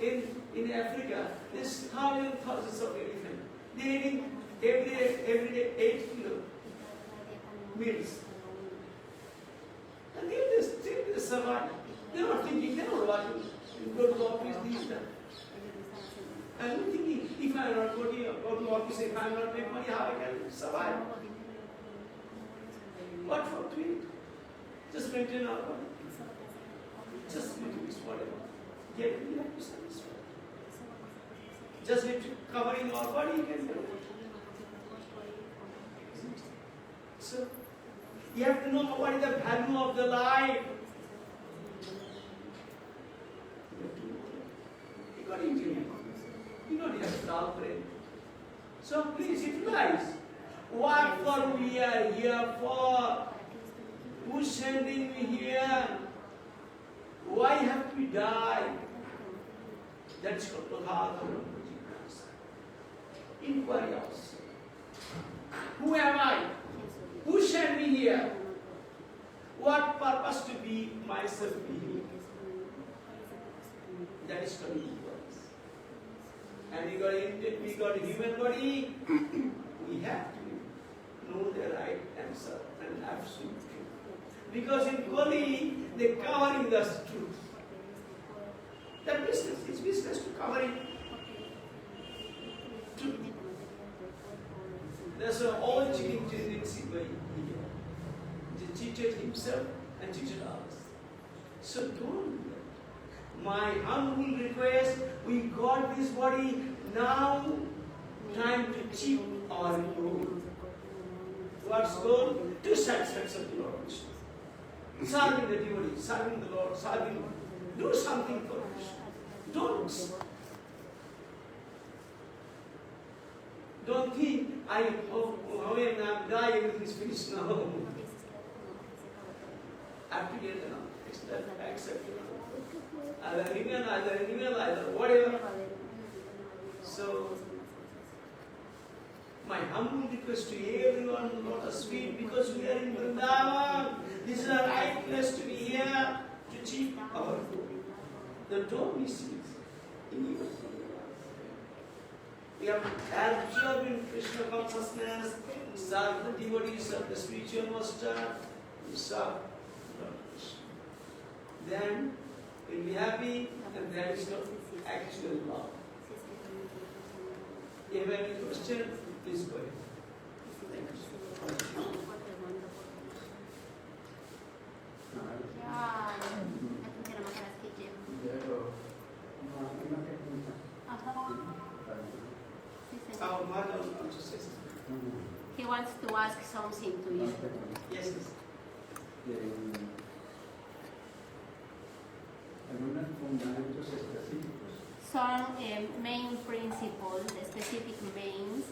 In Africa, there's thousands of elephants. They eating every day 8 kilo meals. And they survive. They're not thinking, they're not working. You go to office, these that. And I'm thinking, if I'm not go to office, if I'm not making money, how I can survive? What for to eat? Just maintain our body. Just little bit whatever. Yet we have to satisfy. Just need to covering our body, you can do it. So, you have to know what is the value of the life. You got engineering. You don't have dull brain. So please utilize. What for we are here for? Who's sending me here? Why have to die? That's what Maharaj. Inquire us. Who am I? Who sent me here? What purpose to be myself being? That is coming to us. And we got a human body. We have to know the right answer and absolute truth. Because in Kali, they covering the truth. That business, it's business to cover it. Truth. There's an all cheating tendency by here. He cheated himself and cheated others. So don't do that. My humble request, we got this body, now time to cheat our goal. What's goal? To satisfaction of the Lord. Serving the devotee, serving the Lord, serving. Do something for us. Don't think, I die, everything is finished now. Have to get accept it. Either whatever. So, my humble request to everyone, let us speak, because we are in Vrindavan. This is the right place to be here to achieve our goal. The don't miss it in you. We have absorbed in Krishna consciousness, serve the devotees, serve the spiritual master, we serve Lord Krishna. Then we'll be happy, and there is no actual love. If you have any question, please go ahead. Thank you. He wants to ask something to you. Yes. Some main principles, specific mains,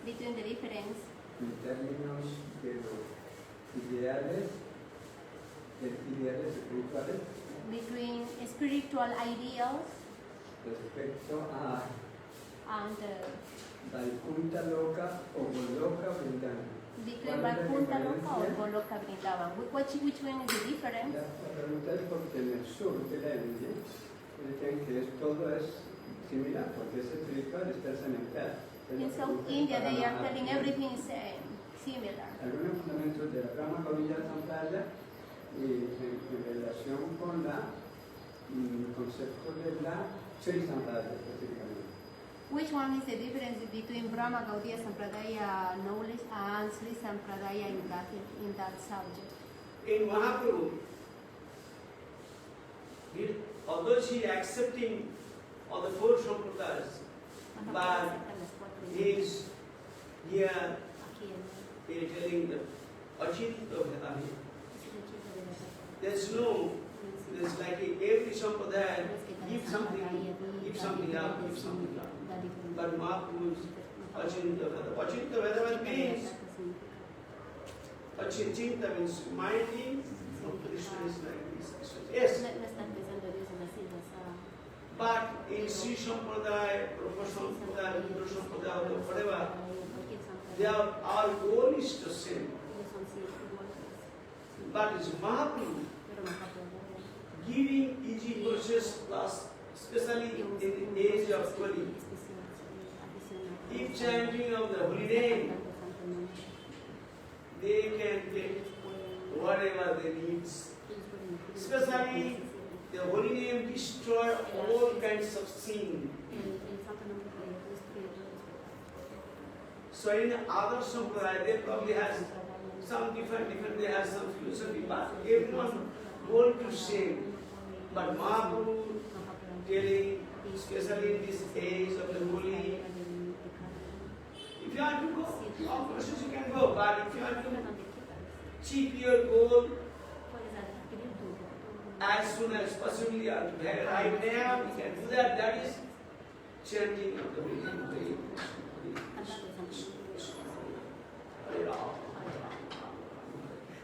between the difference en términos de los ideales espirituales between spiritual ideals respecto a and Vaikuntha Loka o Goloka Vrindavan. between Vaikuntha Loka or Goloka Vrindavan. Which one is the difference? La pregunta es porque en el sur de la India dicen que todo es similar, porque es espiritual, es trascendental. In South India, they are telling everything is similar. Algunos fundamentos de la Brahma Kavilla Sampradaya en relación con el concepto de la Sri Sampradaya específicamente. Which one is the difference between Brahma Gaudiya Sampradaya knowledge and Sri Sampradaya in that subject? In Mahaprabhu, although she is accepting all the four sampradayas, but he is here telling the Achinta Vedami. There's like every sampradaya give something up. But Mahaprabhu's Achinta Vedami. Achinta Vedami means Achinta means minding from Krishna is like this. Yes. But in Sri Sampradaya, Brahma Sampradaya, Guru Sampradaya, whatever, our goal is the same. But it's Mahaprabhu giving easy process plus, especially in the age of Kali. If chanting of the holy name, they can get whatever they need. Especially the holy name destroy all kinds of sin. So in other sampradaya, they probably has some different, they have some philosophy, but everyone goal to same. But Mahaprabhu telling, especially in this age of the holy, if you want to go, of course you can go, but if you want to achieve your goal as soon as possible, you have to have right now, you can do that. That is chanting of the holy name.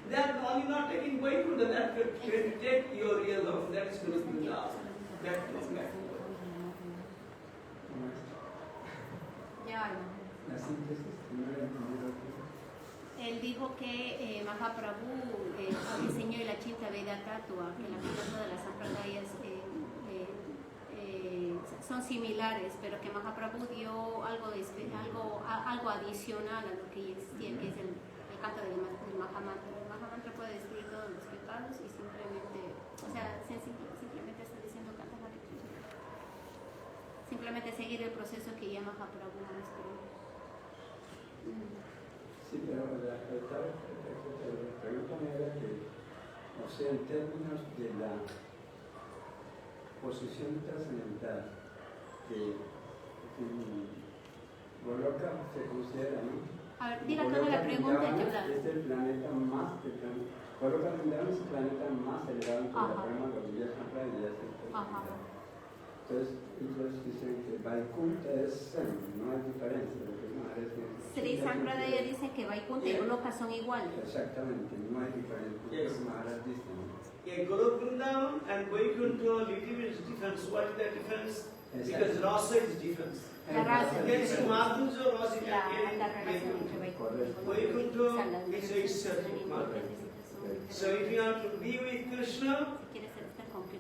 They are only not taking Vaikuntha, that can take your real home, that is going to be love. That is back. La síntesis, primero entendido aquí. Él dijo que Mahaprabhu enseñó el Achinta Veda Tattva, que la filosofía de las sampradayas son similares, pero que Mahaprabhu dio algo adicional a lo que existía, que es el canto del Mahamantra. El Mahamantra puede destruir todos los pecados y simplemente, simplemente está diciendo canta Hare Krishna. Simplemente seguir el proceso que ya Mahaprabhu mostró. Sí, pero la pregunta me era que, o sea, en términos de la posición trascendental que Goloka se considera, ¿no? A ver, diga toda la pregunta y hablar. Es el planeta más, Goloka Vrindavan es el planeta más elevado en la Brahma Gaudiya Sampradaya. Entonces, ellos dicen que Vaikuntha es no hay diferencia. Sri Sampradaya dice que Vaikuntha y Goloka son iguales. Exactamente, no hay diferencia. Yes. Maharaj dice. Yeah, Goloka Vrindavan and Vaikuntha, little bit is different. What is the difference? Because rasa is different. La raza. Yes, Madhurya rasa is La relación entre Vaikuntha is exceptional Madhurya. So if you want to be with Krishna,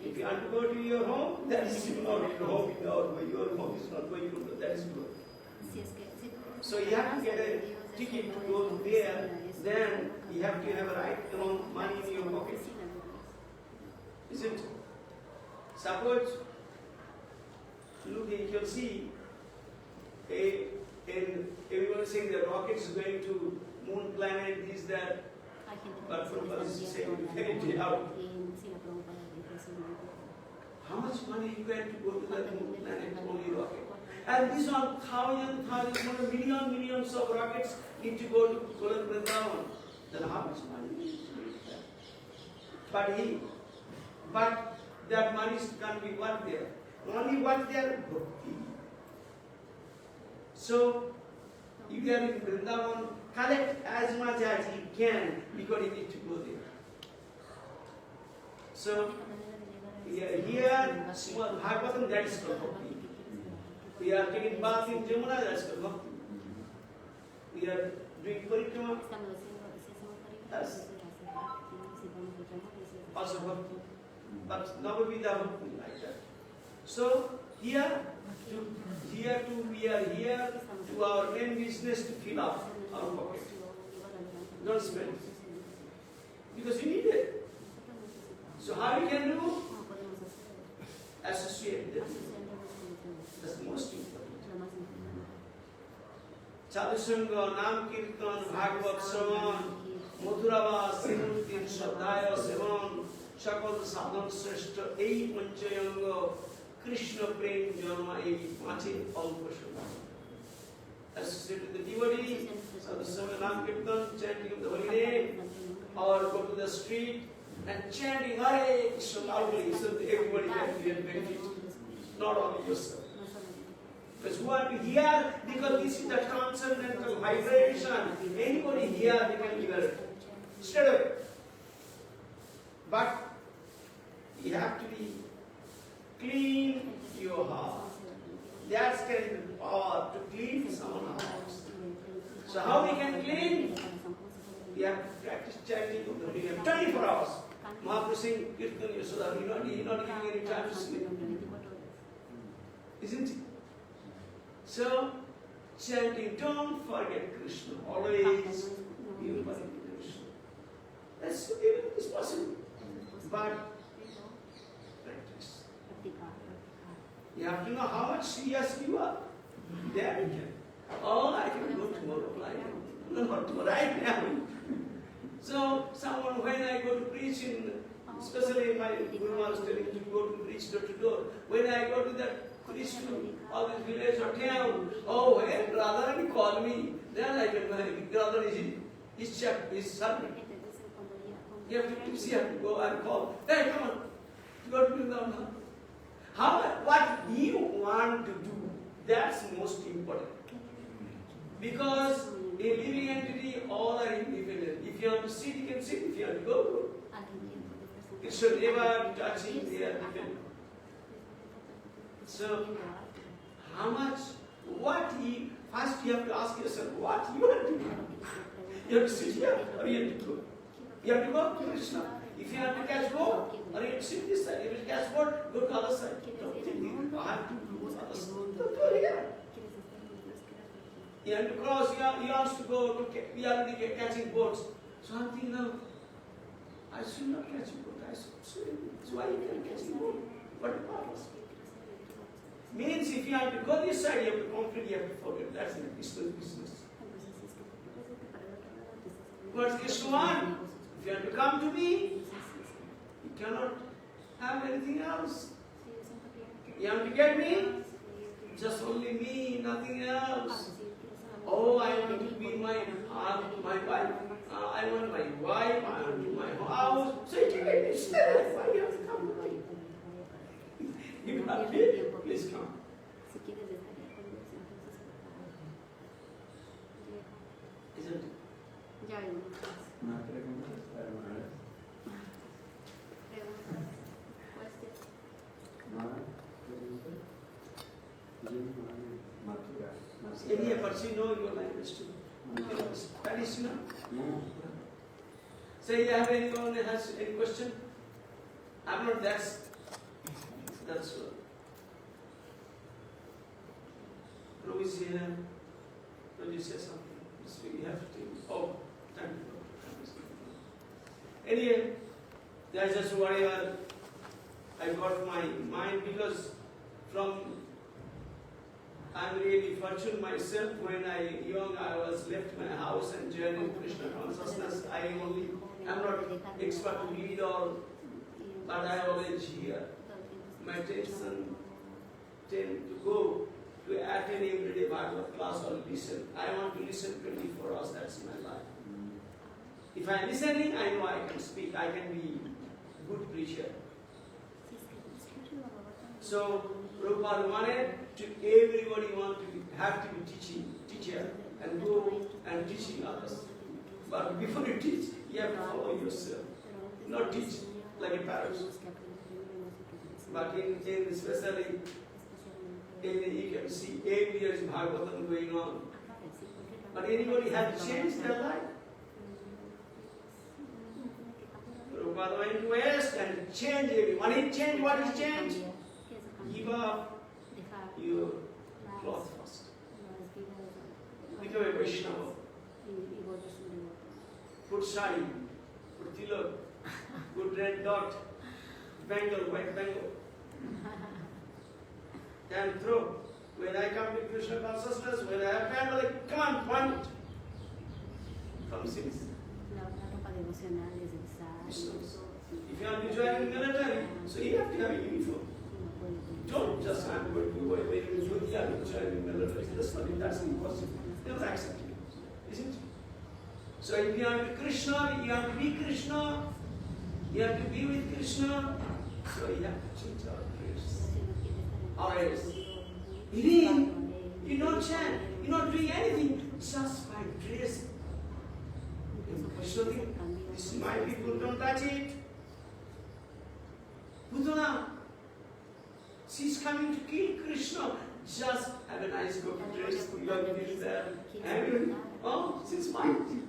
if you want to go to your home, that is not your home. Your home is not Vaikuntha, that is good. So you have to get a ticket to go there, then you have to have a right amount of money in your pocket. Isn't it? Suppose, look, you can see, and everyone is saying the rocket is going to moon planet, this, that, but Prabhupada is saying, fairy out. How much money you get to go to that moon planet, only rocket? And these are thousands, millions of rockets need to go to Goloka Vrindavan. Then how much money is there? But that money can't be what there. Only what there? Bhakti. So, if you are in Vrindavan, collect as much as you can because you need to go there. So, here, Srimad Bhagavatam, that is called bhakti. We are taking bath in Jamuna, that's called bhakti. We are doing parikrama, that's also bhakti. But Navavidha bhakti like that. So here we are here to our main business to fill up our pocket. Don't spend. Because you need it. So how you can do? Associate them. That's the most important. Sadhusanga, Nam Kirtan, Bhagavad Shravan, Madhurava, Simurtin, Shraddhaya, Sevan, Shakal Sadhan Sreshta, Ei Panchayanga, Krishna Prem Janma, Ei Pache Alpashana. Associate with the devotee, Sadhusanga, Nam Kirtan, chanting of the holy name, or go to the street and chanting Hare Krishna loudly so that everybody can get benefit, not only yourself. Because who are to hear, because this is the transcendental vibration. Anybody here, they can hear it straight away. But you have to be clean your heart. That's carrying the power to clean someone's heart. So how we can clean? We have to practice chanting of the holy name 24 hours. Mahaprabhu saying, Kirtan Yasoda, you're not giving any time to sleep. Isn't it? So, chanting, don't forget Krishna. Always you forget Krishna. That's even is possible. But practice. You have to know how much serious you are. There you can. Oh, I can go tomorrow. I can. No, not tomorrow, right now. So, someone, when I go to preach in, especially my Guru was telling me to go to preach door to door. When I go to that preach to all this village or town, oh, when Radharani called me, then I can, Radharani is in his chap, his servant. You have to go and call. Hey, come on, go to Vrindavan. What you want to do, that's most important. Because a living entity, all are independent. If you want to sit, you can sit. If you want to go, go. It should never be touching, they are dependent. So, how much, first you have to ask yourself, what you want to do? You have to sit here, or you have to go. You have to go to Krishna. If you have to catch boat, or you have to sit this side. If you have to catch boat, go to the other side. Don't think, I have to do the other side. Don't go here. You have to cross, he wants to go to, we are already catching boats. So I'm thinking, no, I should not catch a boat, I should swim. So why you can catch a boat? What the purpose? Means if you have to go this side, you have to complete, you have to forget. That's the business. What's Krishna want? If you have to come to me, you cannot have anything else. You have to get me, just only me, nothing else. Oh, I want to be my wife. I want my wife. I want my house. So you can get me straight. Why you have to come to me? If you are here, please come. Isn't it? Any person know your language too? Spanish, no? So you have anyone that has any question? I'm not that's Prabhu is here. Will you say something? So you have to oh, thank you. Anyway, that's just whatever I got my mind because I'm really fortunate myself. When I was left my house and journeyed Krishna consciousness. I'm not expert to lead all, but I always hear. My attention tend to go to attend every day Bhagavad class or listen. I want to listen 24 hours, that's my life. If I'm listening, I know I can speak, I can be a good preacher. So, Prabhupada wanted to everybody have to be teacher and go and teaching others. But before you teach, you have to follow yourself. Not teach like a parrot. But in especially you can see 8 years Bhagavatam going on. But anybody has to change their life. Prabhupada went west and changed everyone. He changed what he changed. Give up your cloth first. Become a Vaishnava. Put sari, put tilak, put red dot, bangle, white bangle. And throw. When I come to Krishna consciousness, when I have family, come on, point. From sins. If you are joining military, so you have to have a uniform. Don't just I'm going to go away and join military. That's impossible. They will accept you. Isn't it? So if you are to Krishna, you have to be Krishna. You have to be with Krishna. So you have to change our prayers. Or else, even you don't chant, you're not doing anything, just by dress. Krishna, this my people, don't touch it. Putana, she's coming to kill Krishna. Just have a nice copy dress, you have to be there. And oh, she's mine.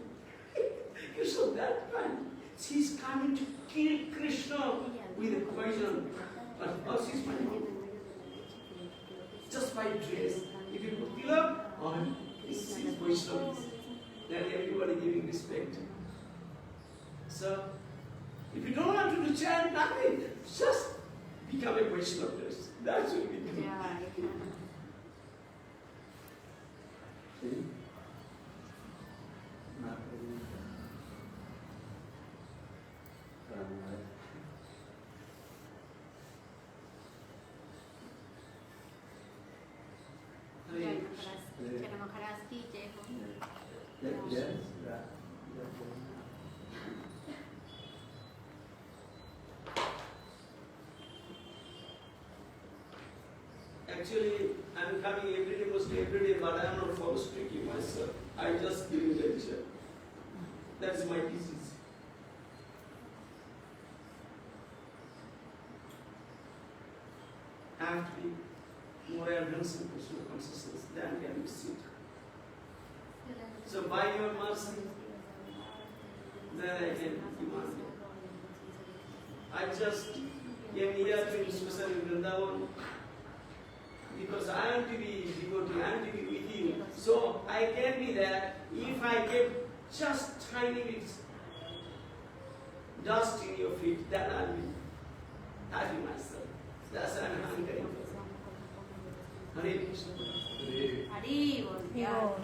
Krishna, that kind. She's coming to kill Krishna with a poison. But oh, she's mine. Just by dress. If you put tilak on, this is Vaishnava. Then everybody giving respect. So, if you don't want to do chant, nothing, just become a Vaishnava. That should be good. See? Yes. Actually, I'm coming every day, mostly every day, but I am not follow strictly myself. I just give lecture. That's my disease. I have to be more advanced in Krishna consciousness than can be seen. So by your mercy, then I can demand. I just came here to especially Vrindavan because I am to be devotee, I am to be with you. So I can be there if I get just tiny bit dust in your feet, then I'll be happy myself. That's why I'm hungry. Hare Krishna. Hari Bol.